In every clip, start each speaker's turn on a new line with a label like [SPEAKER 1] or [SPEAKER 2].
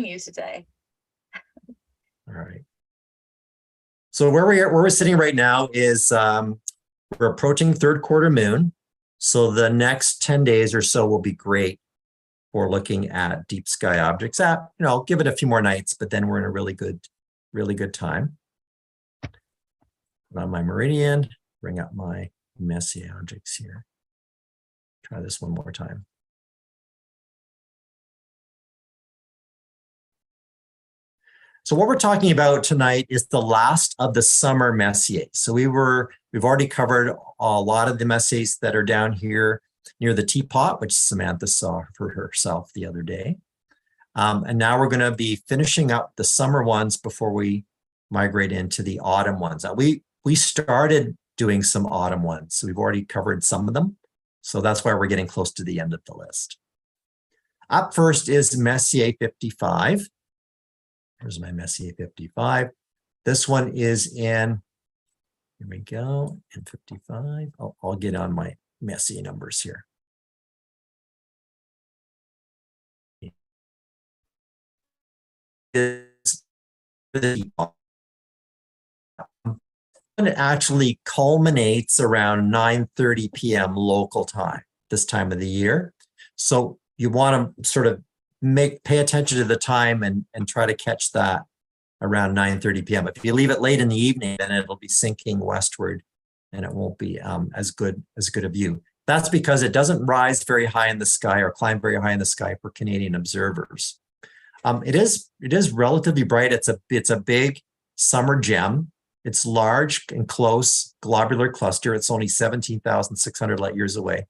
[SPEAKER 1] you today.
[SPEAKER 2] All right. So where we're sitting right now is we're approaching third quarter moon. So the next 10 days or so will be great for looking at deep sky objects. Give it a few more nights, but then we're in a really good time. Put on my meridian, bring up my Messier objects here. Try this one more time. So what we're talking about tonight is the last of the summer Messier. So we've already covered a lot of the Messiers that are down here near the teapot, which Samantha saw for herself the other day. And now we're going to be finishing up the summer ones before we migrate into the autumn ones. We started doing some autumn ones, so we've already covered some of them. So that's why we're getting close to the end of the list. Up first is Messier 55. Here's my Messier 55. This one is in, here we go, in 55. I'll get on my Messier numbers here. It actually culminates around 9:30 p.m. local time, this time of the year. So you want to sort of pay attention to the time and try to catch that around 9:30 p.m. If you leave it late in the evening, then it'll be sinking westward and it won't be as good a view. That's because it doesn't rise very high in the sky or climb very high in the sky for Canadian observers. It is relatively bright. It's a big summer gem. It's large and close globular cluster. It's only 17,600 light years away.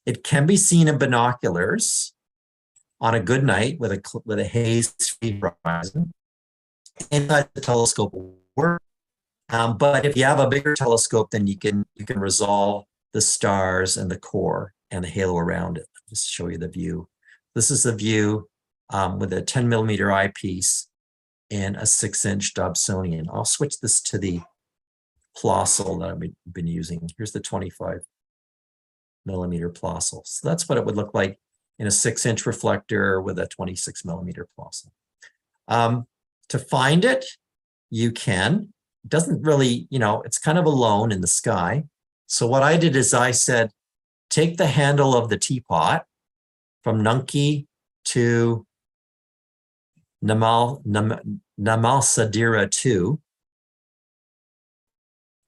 [SPEAKER 2] It can be seen in binoculars on a good night with a haze-free horizon. Inside the telescope will work. But if you have a bigger telescope, then you can resolve the stars and the core and the halo around it. Just show you the view. This is the view with a 10 millimeter eyepiece and a 6-inch Dobsonian. I'll switch this to the Plössl that I've been using. Here's the 25 millimeter Plössl. So that's what it would look like in a 6-inch reflector with a 26 millimeter Plössl. To find it, you can. It doesn't really, it's kind of alone in the sky. So what I did is I said, take the handle of the teapot from Nunki to Namalsadira 2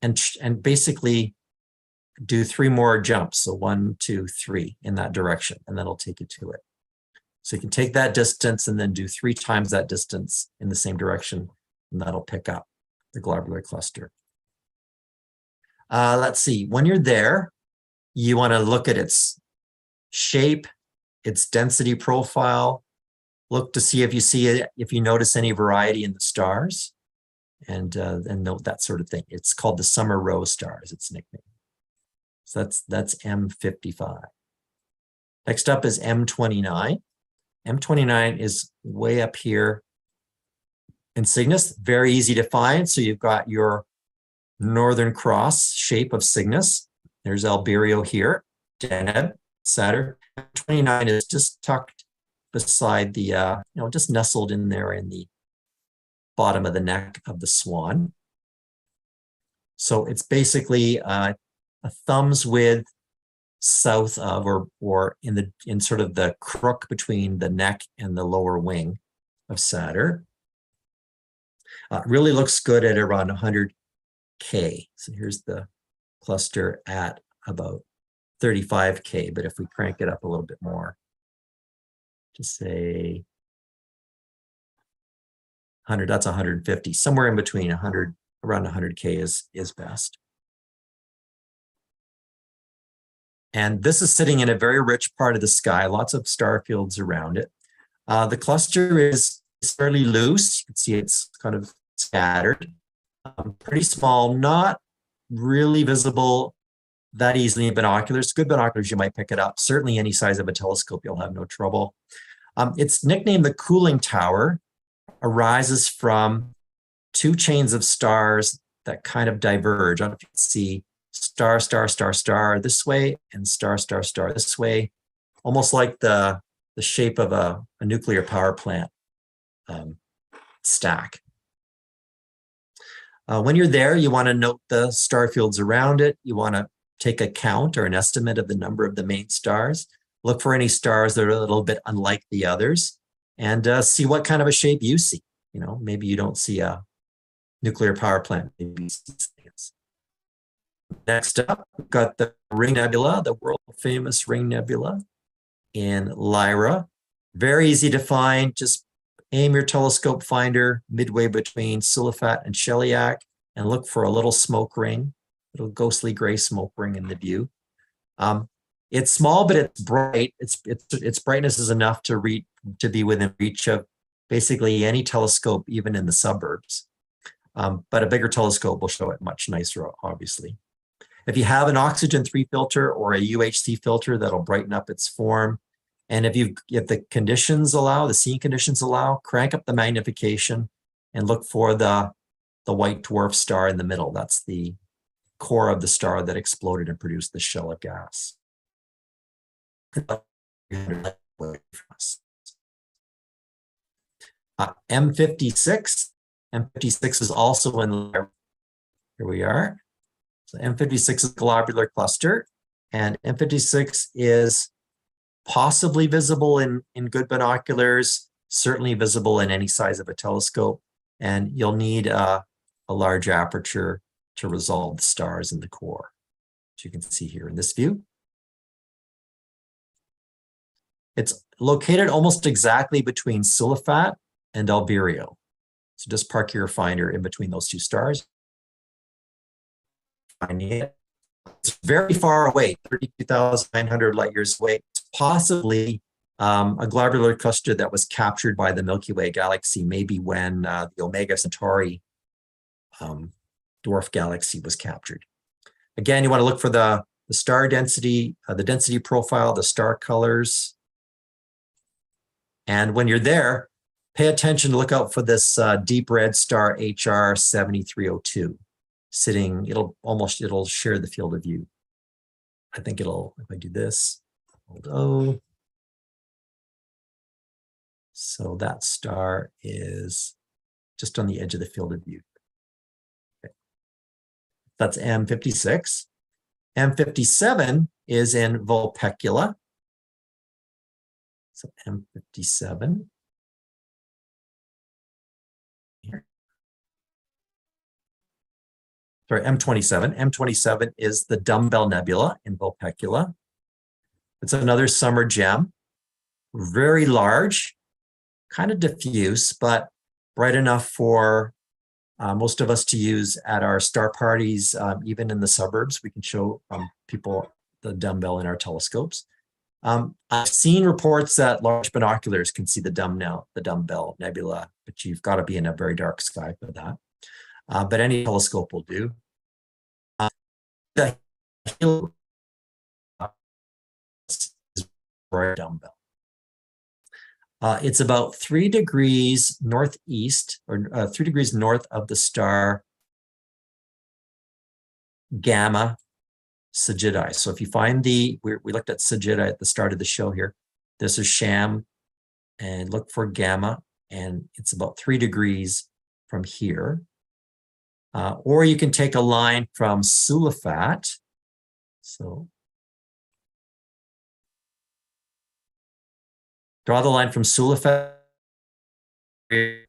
[SPEAKER 2] and basically do 3 more jumps. So 1, 2, 3 in that direction, and that'll take you to it. So you can take that distance and then do 3 times that distance in the same direction, and that'll pick up the globular cluster. Let's see, when you're there, you want to look at its shape, its density profile, look to see if you notice any variety in the stars, and note that sort of thing. It's called the summer rose stars, its nickname. So that's M55. Next up is M29. M29 is way up here in Cygnus, very easy to find. So you've got your Northern Cross shape of Cygnus. There's Albireo here, Deneb, Saturn. M29 is just tucked beside the, just nestled in there in the bottom of the neck of the swan. So it's basically a thumb's width south of, or in sort of the crook between the neck and the lower wing of Saturn. Really looks good at around 100K. So here's the cluster at about 35K, but if we crank it up a little bit more, to say 100, that's 150, somewhere in between 100, around 100K is best. And this is sitting in a very rich part of the sky, lots of star fields around it. The cluster is fairly loose. You can see it's kind of scattered, pretty small, not really visible that easily in binoculars. Good binoculars, you might pick it up. Certainly any size of a telescope, you'll have no trouble. It's nicknamed the cooling tower, arises from 2 chains of stars that kind of diverge. I don't know if you can see star, star, star, star this way and star, star, star this way, almost like the shape of a nuclear power plant stack. When you're there, you want to note the star fields around it. You want to take a count or an estimate of the number of the main stars. Look for any stars that are a little bit unlike the others, and see what kind of a shape you see. You know, maybe you don't see a nuclear power plant. Maybe you see things. Next up, we've got the Ring Nebula, the world famous Ring Nebula in Lyra. Very easy to find. Just aim your telescope finder midway between Siliphat and Chelyabinsk and look for a little smoke ring, little ghostly gray smoke ring in the view. It's small, but it's bright. Its brightness is enough to be within reach of basically any telescope, even in the suburbs. But a bigger telescope will show it much nicer, obviously. If you have an oxygen-3 filter or a UHC filter, that'll brighten up its form. And if the conditions allow, the seeing conditions allow, crank up the magnification and look for the white dwarf star in the middle. That's the core of the star that exploded and produced the shell of gas. M56. M56 is also in there. Here we are. So M56 is a globular cluster, and M56 is possibly visible in good binoculars, certainly visible in any size of a telescope, and you'll need a large aperture to resolve the stars in the core, which you can see here in this view. It's located almost exactly between Siliphat and Albireo. So just park your finder in between those two stars. Finding it. It's very far away, 32,900 light years away. It's possibly a globular cluster that was captured by the Milky Way galaxy, maybe when the Omega Centauri dwarf galaxy was captured. Again, you want to look for the star density, the density profile, the star colors. And when you're there, pay attention to look out for this deep red star HR 7302 sitting. It'll share the field of view. I think if I do this, although. So that star is just on the edge of the field of view. Okay. That's M56. M57 is in Vulpecula. So M57. Here. Sorry, M27. M27 is the Dumbbell Nebula in Vulpecula. It's another summer gem, very large, kind of diffuse, but bright enough for most of us to use at our star parties, even in the suburbs. We can show people the dumbbell in our telescopes. I've seen reports that large binoculars can see the dumbbell nebula, but you've got to be in a very dark sky for that. But any telescope will do. The dumbbell. It's about 3 degrees northeast, or 3 degrees north of the star Gamma Sagittae. So if you find we looked at Sagittae at the start of the show here. This is Sham, and look for Gamma, and it's about 3 degrees from here. Or you can take a line from Siliphat. So draw the line from Siliphat. Again,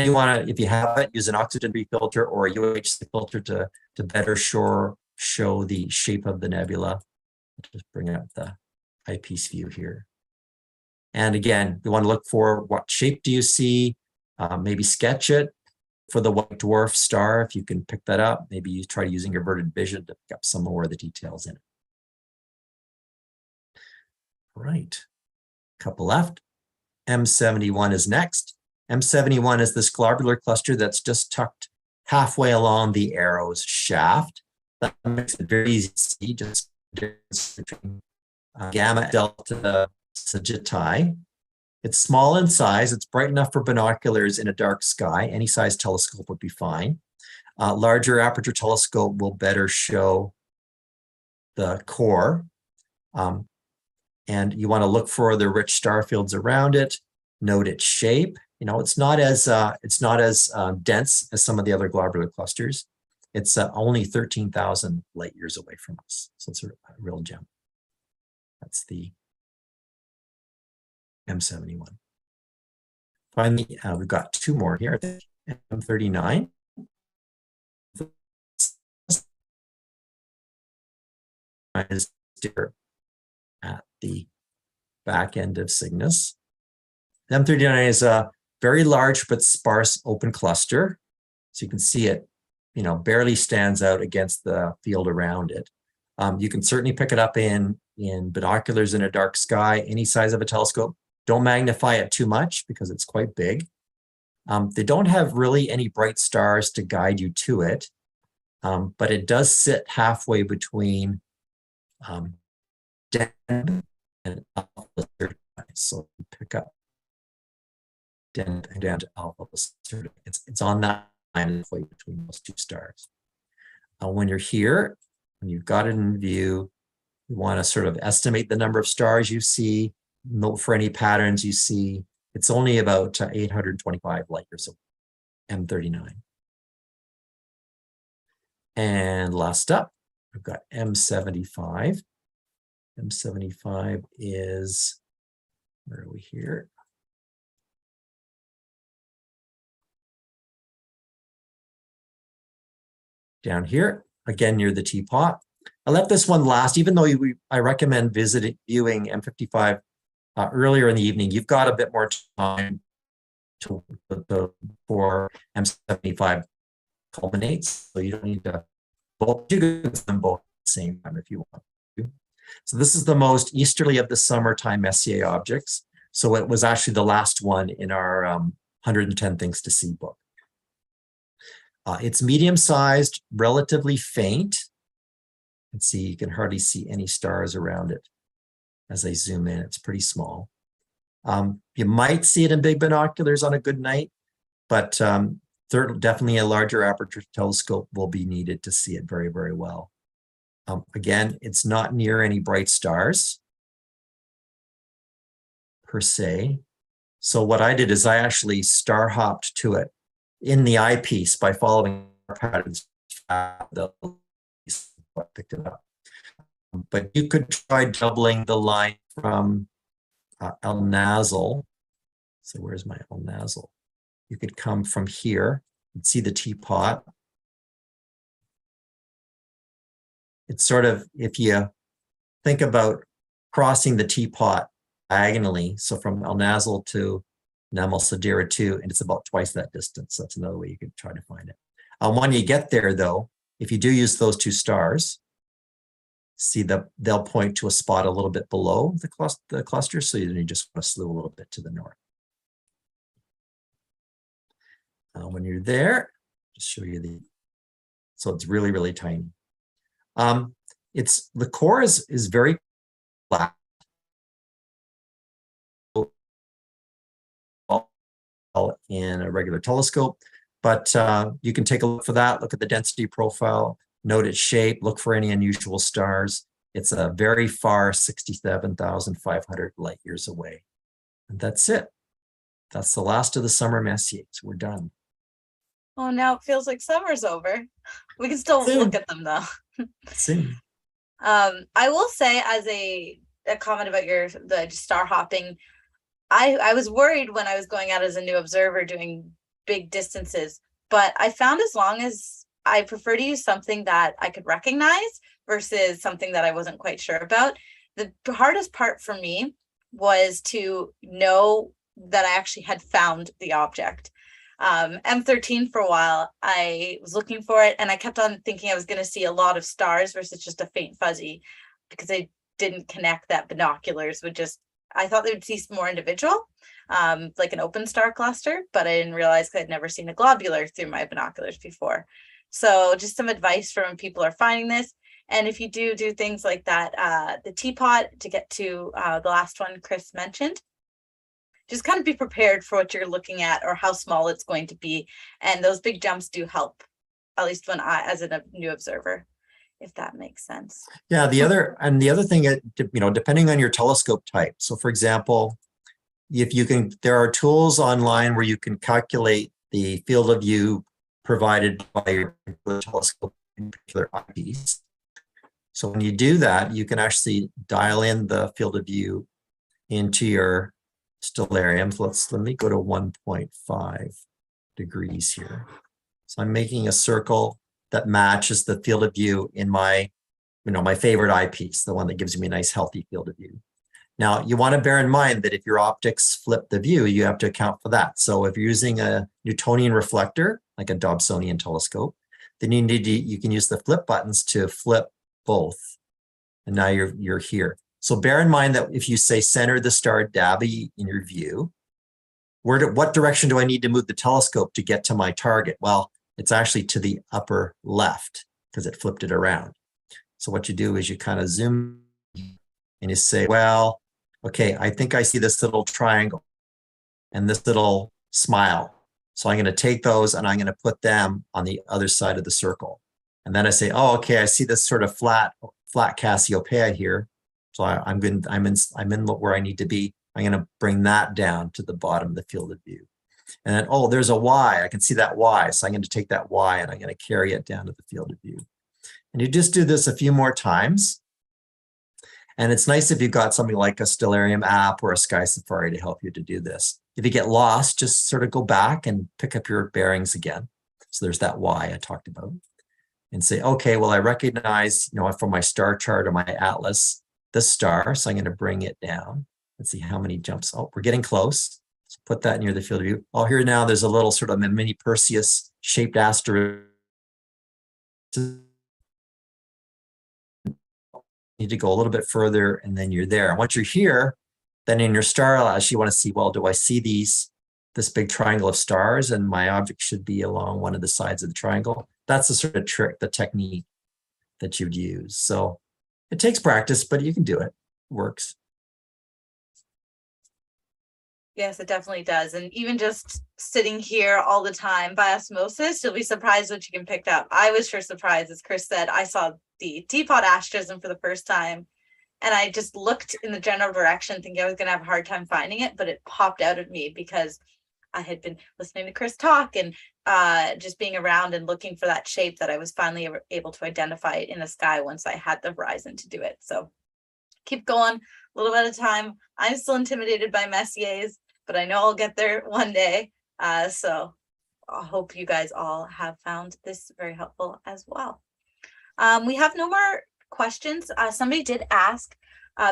[SPEAKER 2] you want to, if you have it, use an oxygen-free filter or a UHC filter to better show the shape of the nebula. Just bring up the eyepiece view here. And again, you want to look for what shape do you see, maybe sketch it for the white dwarf star. If you can pick that up, maybe you try using your averted vision to pick up some more of the details in it. Right, couple left. M71 is next. M71 is this globular cluster that's just tucked halfway along the arrow's shaft. That makes it very easy to see, just between Gamma Delta Sagittae. It's small in size. It's bright enough for binoculars in a dark sky. Any size telescope would be fine. Larger aperture telescope will better show the core. And you want to look for the rich star fields around it, note its shape. It's not as dense as some of the other globular clusters. It's only 13,000 light years away from us. So it's a real gem. That's the M71. Finally, we've got two more here. M39. Is at the back end of Cygnus. M39 is a very large but sparse open cluster. So you can see it, barely stands out against the field around it. You can certainly pick it up in binoculars in a dark sky, any size of a telescope. Don't magnify it too much because it's quite big. They don't have really any bright stars to guide you to it, but it does sit halfway between Deneb and Alpha Lycurgi. So pick up Deneb and down to Alpha Lycurgi. It's on that line halfway between those two stars. When you're here, when you've got it in view, you want to sort of estimate the number of stars you see, note for any patterns you see. It's only about 825 light years away, M39. And last up, we've got M75. M75 is, where are we here? Down here, again near the teapot. I let this one last, even though I recommend viewing M55 earlier in the evening. You've got a bit more time for M75 culminates, so you don't need to both. You can do them both at the same time if you want to. So this is the most easterly of the summertime Messier objects. So it was actually the last one in our 110 Things to See book. It's medium-sized, relatively faint. You can hardly see any stars around it. As I zoom in, it's pretty small. You might see it in big binoculars on a good night, but definitely a larger aperture telescope will be needed to see it very, very well. Again, it's not near any bright stars per se. So what I did is I actually star hopped to it in the eyepiece by following patterns. I picked it up. But you could try doubling the line from El Nazl. So where's my El Nazl? You could come from here and see the teapot. It's sort of, if you think about crossing the teapot diagonally, so from El Nazl to Namel Sadira 2, and it's about twice that distance. That's another way you could try to find it. When you get there, though, if you do use those two stars, see they'll point to a spot a little bit below the cluster, so you just want to slew a little bit to the north. When you're there, just show you so it's really, really tiny. The core is very flat. In a regular telescope, but you can take a look for that, look at the density profile, note its shape, look for any unusual stars. It's a very far 67,500 light years away. And that's it. That's the last of the summer Messiers. We're done.
[SPEAKER 1] Oh, now it feels like summer's over. We can still look at them though.
[SPEAKER 2] Soon.
[SPEAKER 1] I will say, as a comment about the star hopping, I was worried when I was going out as a new observer doing big distances, but I found as long as I prefer to use something that I could recognize versus something that I wasn't quite sure about. The hardest part for me was to know that I actually had found the object. M13 for a while, I was looking for it and I kept on thinking I was going to see a lot of stars versus just a faint fuzzy, because I didn't connect that binoculars would just, I thought they would see more individual, like an open star cluster, but I didn't realize I'd never seen a globular through my binoculars before. So just some advice for when people are finding this. And if you do things like that, the teapot, to get to the last one Chris mentioned, just kind of be prepared for what you're looking at or how small it's going to be. And those big jumps do help, at least when as a new observer. if that makes sense.
[SPEAKER 2] Yeah, the other thing, depending on your telescope type. So for example, if you can, there are tools online where you can calculate the field of view provided by your telescope in particular eyepiece. So when you do that, you can actually dial in the field of view into your stellarium. Let me go to 1.5 degrees here. So I'm making a circle that matches the field of view in my, my favorite eyepiece, the one that gives me a nice healthy field of view. Now, you want to bear in mind that if your optics flip the view, you have to account for that. So if you're using a Newtonian reflector, like a Dobsonian telescope, then you can use the flip buttons to flip both. And now you're here. So bear in mind that if you say center the star Dabby in your view, what direction do I need to move the telescope to get to my target? Well, it's actually to the upper left because it flipped it around. So what you do is you kind of zoom and you say, well, okay, I think I see this little triangle and this little smile. So I'm going to take those and I'm going to put them on the other side of the circle. And then I say, oh, okay, I see this sort of flat Cassiopeia here. So I'm in where I need to be. I'm going to bring that down to the bottom of the field of view. And then, oh, there's a Y. I can see that Y. So I'm going to take that Y and I'm going to carry it down to the field of view. And you just do this a few more times. And it's nice if you've got something like a Stellarium app or a Sky Safari to help you to do this. If you get lost, just sort of go back and pick up your bearings again. So there's that Y I talked about. And say, okay, well, I recognize, from my star chart or my atlas, the star. So I'm going to bring it down. Let's see how many jumps. Oh, we're getting close. So put that near the field of view. Oh, here now there's a little sort of a mini Perseus shaped asteroid. Need to go a little bit further and then you're there. And once you're here, then in your star atlas, you want to see, well, do I see this big triangle of stars and my object should be along one of the sides of the triangle? That's the sort of trick, the technique that you'd use. So it takes practice, but you can do it. It works.
[SPEAKER 1] Yes, it definitely does. And even just sitting here all the time by osmosis, you'll be surprised what you can pick up. I was sure surprised, as Chris said, I saw the teapot asterism for the first time. And I just looked in the general direction thinking I was going to have a hard time finding it, but it popped out at me because I had been listening to Chris talk and just being around and looking for that shape that I was finally able to identify it in the sky once I had the horizon to do it. So keep going, a little bit at a time. I'm still intimidated by Messiers, but I know I'll get there one day. So I hope you guys all have found this very helpful as well. We have no more questions. Somebody did ask,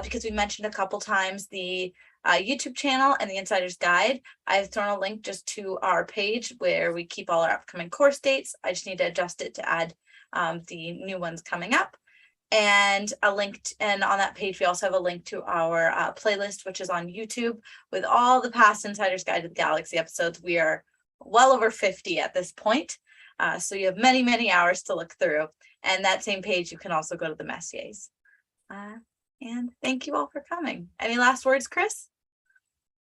[SPEAKER 1] because we mentioned a couple times the YouTube channel and the Insider's Guide. I've thrown a link just to our page where we keep all our upcoming course dates. I just need to adjust it to add the new ones coming up. And and on that page, we also have a link to our playlist, which is on YouTube with all the past Insider's Guide to the Galaxy episodes. We are well over 50 at this point. So you have many, many hours to look through. And that same page, you can also go to the Messiers. And thank you all for coming. Any last words, Chris?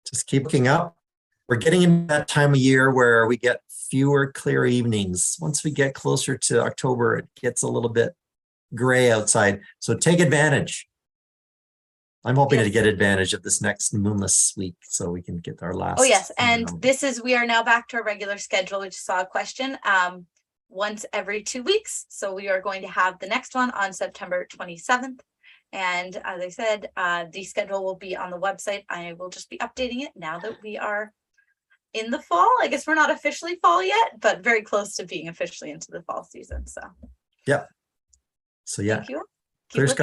[SPEAKER 2] Just keep looking up. We're getting into that time of year where we get fewer clear evenings. Once we get closer to October, it gets a little bit gray outside. So take advantage. I'm hoping to get advantage of this next moonless week so we can get our last.
[SPEAKER 1] Oh, yes. And we are now back to our regular schedule. We just saw a question once every 2 weeks. So we are going to have the next one on September 27th. And as I said, the schedule will be on the website. I will just be updating it now that we are in the fall. I guess we're not officially fall yet, but very close to being officially into the fall season. So,
[SPEAKER 2] yeah. So, yeah.
[SPEAKER 1] Thank you.
[SPEAKER 2] Clear skies.